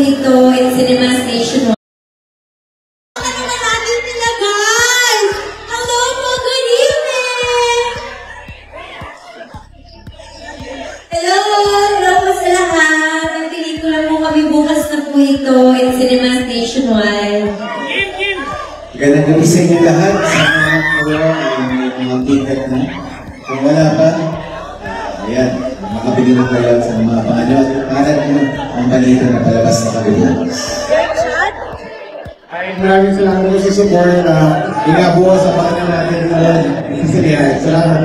ito in Cinemas Nationwide. Ito in Cinemas Nationwide. Magandang gabi sa inyo lahat. Sana mga ticket na. Kung wala pa, ayan, makabili na kayo sa mga pangalaw. Para ang balita na palabas na kagabi. Ay, maraming salamat po sa support. Inabuo sa pangalan natin ngayon. Salamat.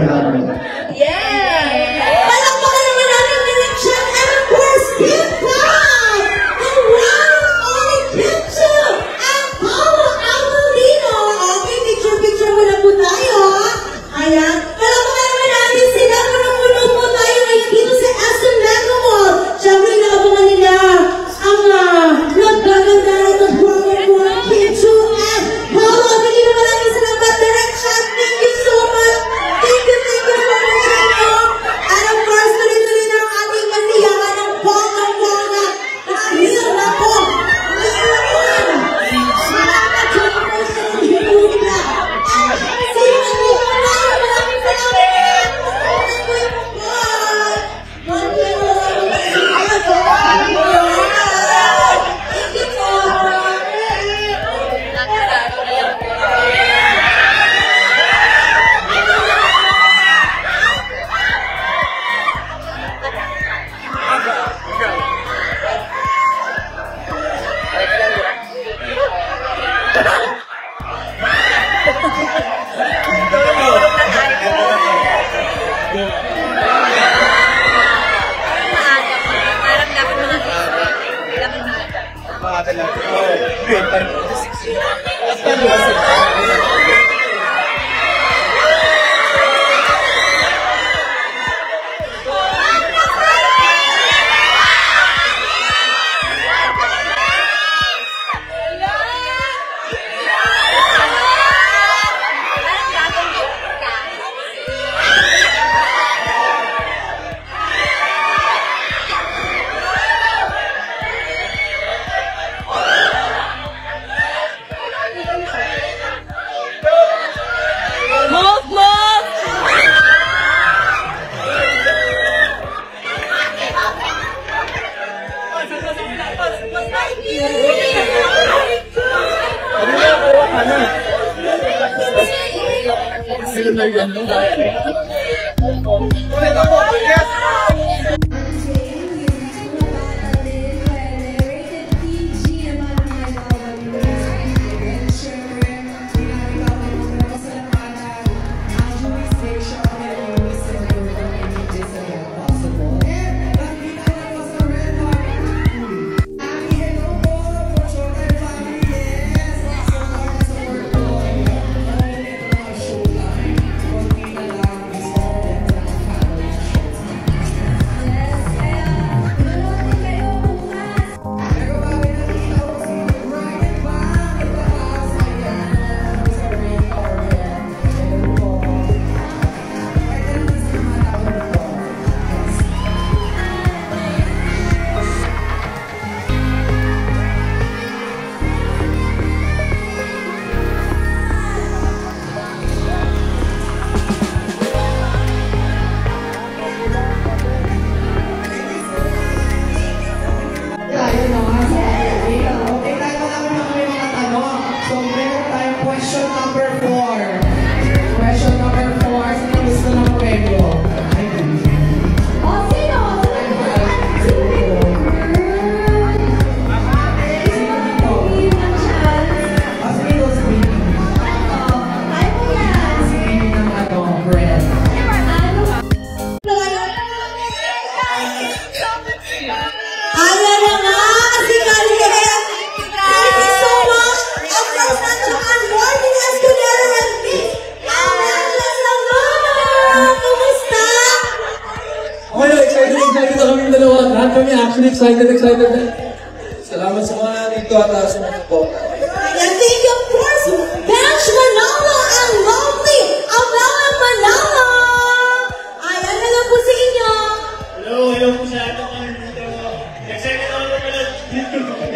Excited. Salamat sa mga nito at sa mga po. And thank you, of course, Bench Manala and lovely Abela Manala. Ayan na lang po sa inyo. Hello po sa ating mga nito. Excited ako pala dito.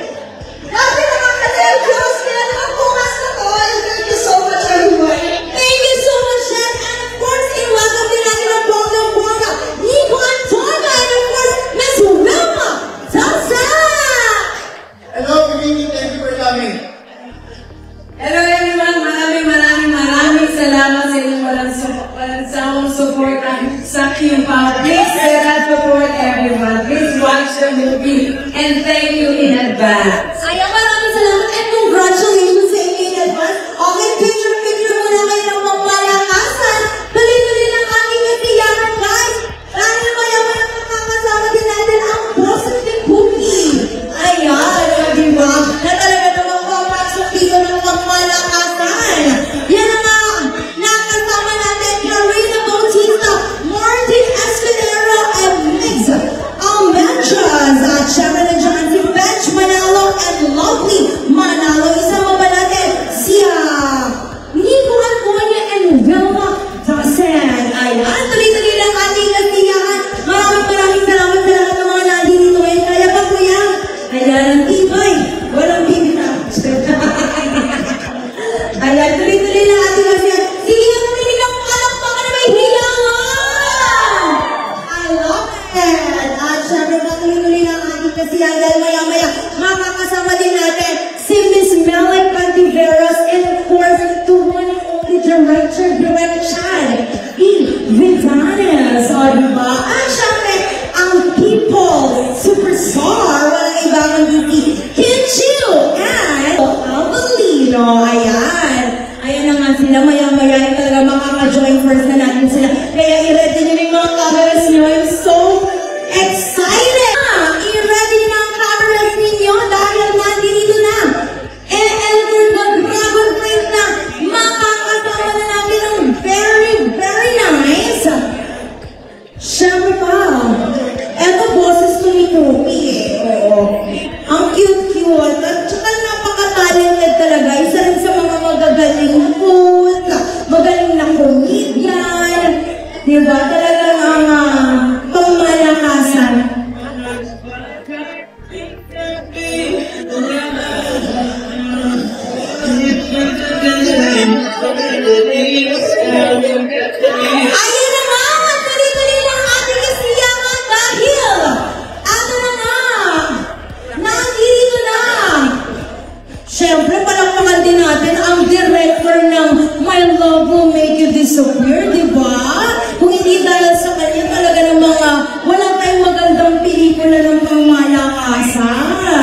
Sakto pa. Please let us support everyone. Please watch the movie. And thank you in advance. Ay, maraming salamat and congratulations sa inyo in advance. Okay, picture muna kayo ng pagmalakasan. Tuloy-tuloy lang aking kasiyahan, guys. Dahil maya-maya makakasama din natin ang positive cookie. Ayan, di ba? Na talaga namang papasok dito ng pagmalakasan. Yan ang nakasama natin, Karina Bautista, Martin Escudero, and Migs Almendras. At syempre nandiyan si Bench Manalo and Lovely Manalo. Isama ba natin si Nico Angonia and Vilma Dasen. Ayan, tuloy-tuloy lang ating kasiyahan. Maraming salamat sa lahat ng mga nandito ngayon. Kaya pa po yan. Ayan, ang tibay. Walang bibita. Ayan, tuloy-tuloy lang ating kasiyahan. Sige nga tuloy lang palakpakan na may hilangan. I love it. At syempre tuloy-tuloy lang ating kasiyahan. Dahil maya-maya makakasama din natin si Miss Melek Cantiveros and of course the one and only director, Direct Chad E. Vidanes. O diba? At syempre ang people superstar, walang ibang hindi Kim Chiu and Avelino. Ayan. Ayan na nga sila. Maya-maya yung talaga makaka-join first na natin sila. Kaya i-ready nyo yung mga cameras nyo. I'm so excited! I-ready nyo ang cameras ninyo dahil nandito na. And the dragon print na makakasama na natin ng very, very nice. Siyempre pa. Eto boses to ni Kopi eh. Oo. Ang cute-cute. At saka napaka-talented talaga. Isa rin sa mga magagaling food, magaling na comedian. Diba? Talagang ang pangmalakasan. Ayun na nga! Tuloy-tuloy lang ating kasiyahan dahil ano na nga! Nandito na! Siyempre, palakpakan din natin ang director ng My Love Will Make You Disappear, di ba? Kung hindi dahil sa kanya talaga ng mga wala tayong magandang pelikula ng pangmalakasan.